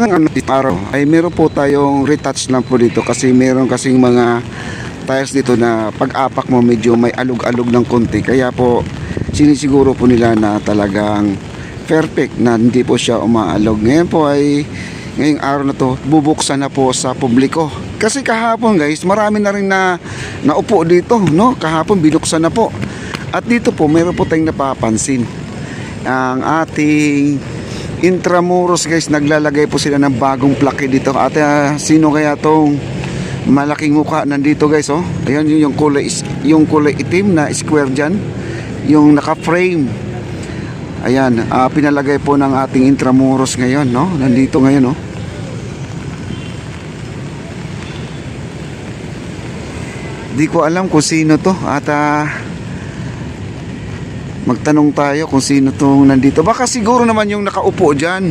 araw ay meron po tayong retouch lang po dito kasi meron kasing mga tires dito na pag-apak mo medyo may alog-alog ng konti, kaya po sinisiguro po nila na talagang perfect na hindi po siya umaalog. Ngayon po ay ngayong araw na to bubuksan na po sa publiko kasi kahapon guys marami na rin na naupo dito, no? Kahapon binuksan na po. At dito po meron po tayong napapansin, ang ating Intramuros guys, naglalagay po sila ng bagong plaque dito. At sino kaya tong malaking mukha nandito guys, oh? Ayan yung kulay itim na square dyan, yung naka-frame. Ayan, pinalagay po ng ating Intramuros ngayon, no? Nandito ngayon, oh. Di ko alam kung sino to at magtanong tayo kung sino tong nandito. Baka siguro naman yung nakaupo dyan.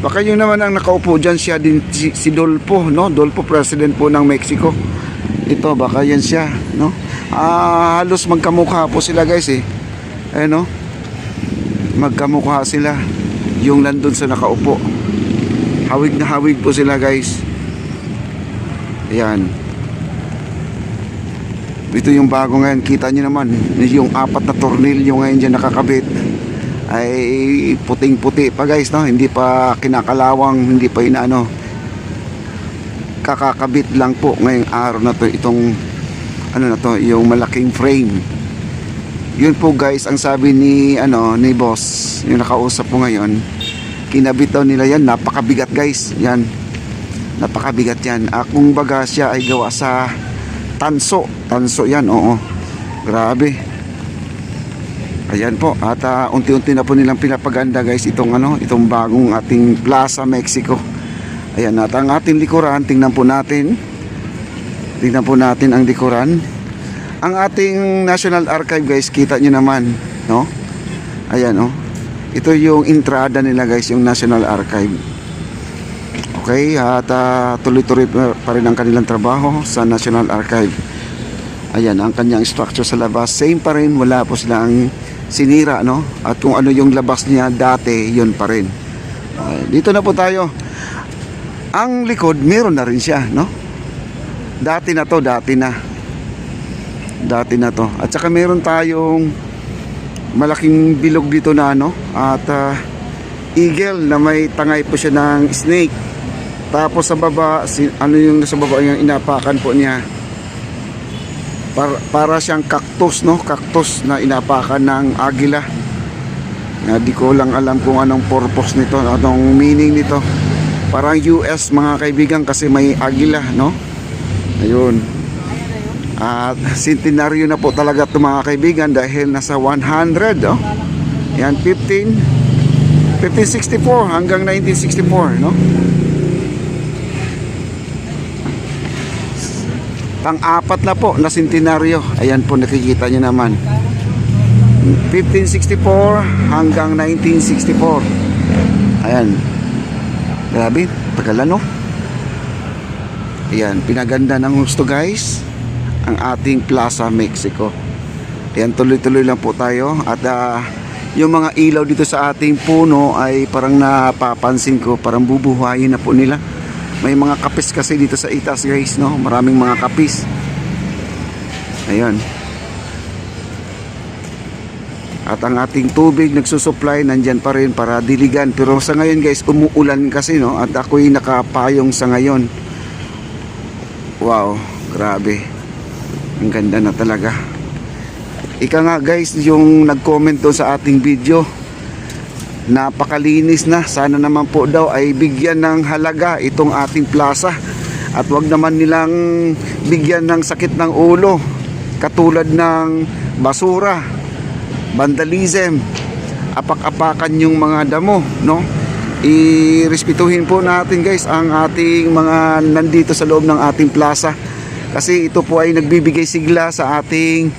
Baka yung naman ang nakaupo dyan, siya din si Dolpo, no? Dolpo, president po ng Mexico. Ito, baka yan siya, no? Halos magkamukha po sila guys eh. Ayan, no? Magkamukha sila yung nandun sa nakaupo. Hawig na hawig po sila guys. Ayan. Ito yung bago ngayon, kita nyo naman yung 4 na tornilyo ngayon dyan nakakabit ay puting-puti pa guys, no? Hindi pa kinakalawang, hindi pa inaano, kakakabit lang po ngayong araw na to itong ano na to, yung malaking frame. Yun po guys ang sabi ni ni boss, yung nakausap po ngayon, kinabit daw nila yan, napakabigat guys, yan, napakabigat yan. Kung baga siya ay gawa sa tanso yan, oo, grabe. Ayan po, at unti-unti na po nilang pinapaganda guys itong itong bagong ating Plaza Mexico. Ayan, at ang ating likuran, tingnan po natin ang likuran. Ang ating National Archive guys, kita nyo naman, no? Ayan, oh, ito yung entrada nila guys, yung National Archive. Okay, at tuloy-tuloy pa rin ang kanilang trabaho sa National Archive. Ayan, ang kanyang structure sa labas, same pa rin, wala po silang sinira, no? At kung ano yung labas niya dati, yun pa rin. Dito na po tayo. Ang likod, meron na rin siya, no? Dati na to. At saka meron tayong malaking bilog dito na at eagle na may tangay po siya ng snake. Tapos sa baba, yung nasa baba yung inapakan po niya, para siyang cactus, no? Cactus na inapakan ng agila. Di ko lang alam kung anong purpose nito, anong meaning nito. Parang US mga kaibigan kasi may agila, no? Ayun. At centenaryo na po talaga ito mga kaibigan dahil nasa 100, oh. Yan, 1564 hanggang 1964, no? Pang-4 na po na centenaryo. Ayan po, nakikita nyo naman, 1564 hanggang 1964. Ayan, grabe, tagal no? Ayan, pinaganda ng gusto guys ang ating Plaza Mexico. Ayan, tuloy-tuloy lang po tayo. At yung mga ilaw dito sa ating puno ay parang napapansin ko, parang bubuhayin na po nila. May mga kapis kasi dito sa itas guys, no? Maraming mga kapis. Ayan. At ang ating tubig nagsusupply nandyan pa rin para diligan. Pero sa ngayon guys, umuulan kasi, no? At ako'y nakapayong sa ngayon. Wow, grabe. Ang ganda na talaga. Ika nga guys, yung nag-comment doon sa ating video, napakalinis na. Sana naman po daw ay bigyan ng halaga itong ating plaza. At wag naman nilang bigyan ng sakit ng ulo katulad ng basura, vandalism, apak-apakan yung mga damo, no? Irespetuhin po natin guys ang ating mga nandito sa loob ng ating plaza. Kasi ito po ay nagbibigay sigla sa ating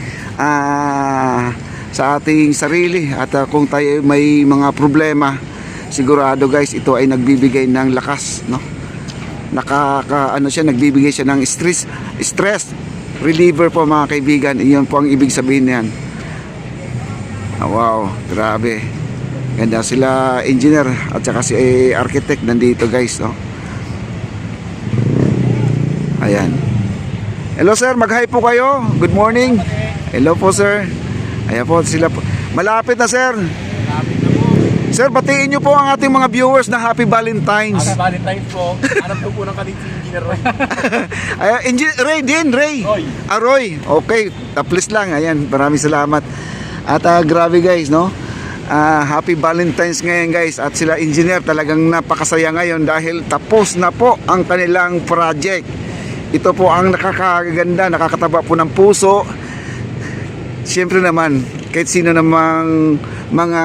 sarili. At kung tayo may mga problema, sigurado guys ito ay nagbibigay ng lakas, no? Nagbibigay siya ng stress reliever po mga kaibigan. Iyon po ang ibig sabihin niyan. Wow, grabe. Ganda sila engineer at saka si architect nandito guys, no? Ayan. Hello sir, mag-hi po kayo. Good morning. Hello po sir. Ayan po sila po. Malapit na sir. Malapit na po. Sir, batiin nyo po ang ating mga viewers na Happy Valentine's. Happy Valentine's po. Hanap ko po ng kalit si Engineer Roy. Ayan, Ray din, Ray. Roy. Roy. Okay, taplis lang. Ayan, maraming salamat. At grabe guys, no? Happy Valentine's ngayon guys. At sila engineer talagang napakasaya ngayon dahil tapos na po ang kanilang project. Ito po ang nakakaganda, nakakataba po ng puso. Siyempre naman, kahit sino namang mga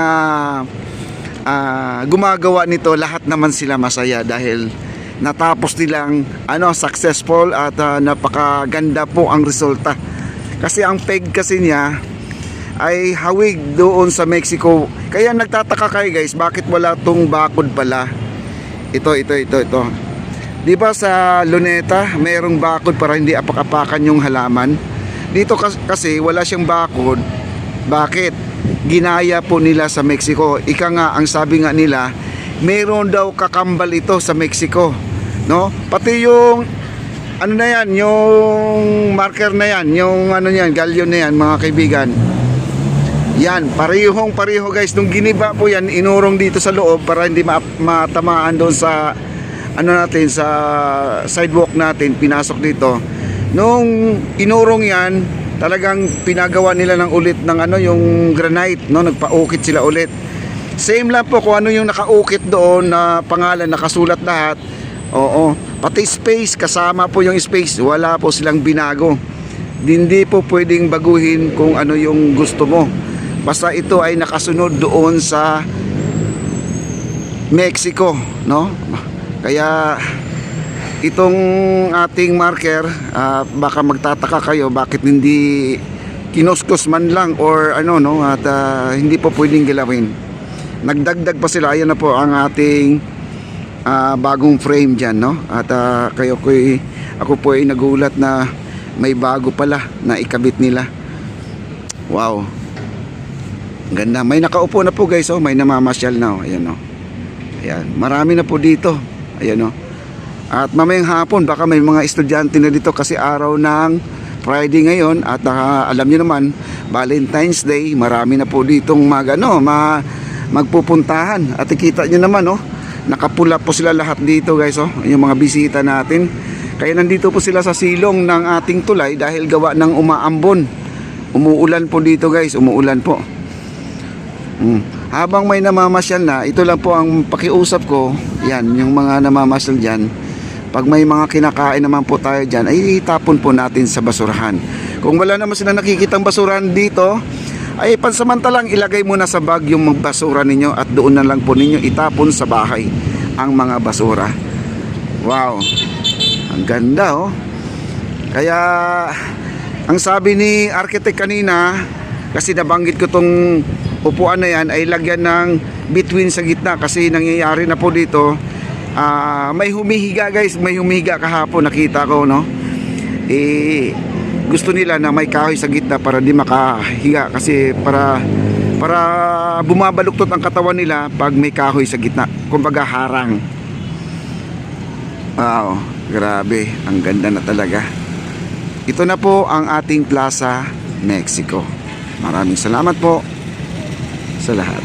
gumagawa nito, lahat naman sila masaya dahil natapos nilang successful at napakaganda po ang resulta. Kasi ang peg kasi niya ay hawig doon sa Mexico. Kaya nagtataka kayo guys, bakit wala tong bakod pala? Ito. Di ba sa Luneta, mayroong bakod para hindi apak-apakan yung halaman? Dito kasi wala siyang bakod. Bakit? Ginaya po nila sa Mexico. Ika nga, ang sabi nga nila, mayroon daw kakambal ito sa Mexico. No? Pati yung ano na yan, yung marker na yan, yung galleon na yan, mga kaibigan. Yan, pareho guys. Nung giniba po yan, inurong dito sa loob para hindi matamaan doon sa sa sidewalk natin, pinasok dito. Nung inurong yan, talagang pinagawa nila ng ulit ng yung granite, no? Nagpaukit sila ulit. Same lang po kung ano yung nakaukit doon na pangalan, nakasulat lahat. Oo, pati space, kasama po yung space, wala po silang binago. Hindi po pwedeng baguhin kung ano yung gusto mo. Basta ito ay nakasunod doon sa Mexico, no? Kaya itong ating marker, baka magtataka kayo bakit hindi kinuskos man lang or at hindi po pwedeng gilawin. Nagdagdag pa sila. Ayan na po ang ating bagong frame dyan, no? At ako po ay nagulat na may bago pala na ikabit nila. Wow, ganda. May nakaupo na po guys, oh. May namamasyal na, oh. Ayan, oh. Ayan, marami na po dito. Ayan, oh. At mamayang hapon baka may mga estudyante na dito kasi araw ng Friday ngayon. At alam niyo naman, Valentine's Day, marami na po ditong magpupuntahan. At ikita niyo naman, oh, nakapula po sila lahat dito guys, oh, yung mga bisita natin. Kaya nandito po sila sa silong ng ating tulay dahil gawa ng umaambon. Umuulan po dito guys, umuulan po. Habang may namamasyal na, ito lang po ang pakiusap ko. Yan, yung mga namamasyal dyan, pag may mga kinakain naman po tayo dyan, ay itapon po natin sa basurahan. Kung wala naman sila nakikitang basurahan dito, ay pansamantalang ilagay muna sa bag yung basura ninyo at doon na lang po ninyo itapon sa bahay ang mga basura. Wow, ang ganda, oh. Kaya ang sabi ni architect kanina, kasi nabanggit ko tong upuan na yan, ay lagyan ng between sa gitna kasi nangyayari na po dito. May humihiga guys, may humihiga kahapon, nakita ko, no? Gusto nila na may kahoy sa gitna para di makahiga kasi para bumabaluktot ang katawan nila pag may kahoy sa gitna, kumbaga harang. Wow, grabe, ang ganda na talaga. Ito na po ang ating Plaza Mexico. Maraming salamat po sa lahat.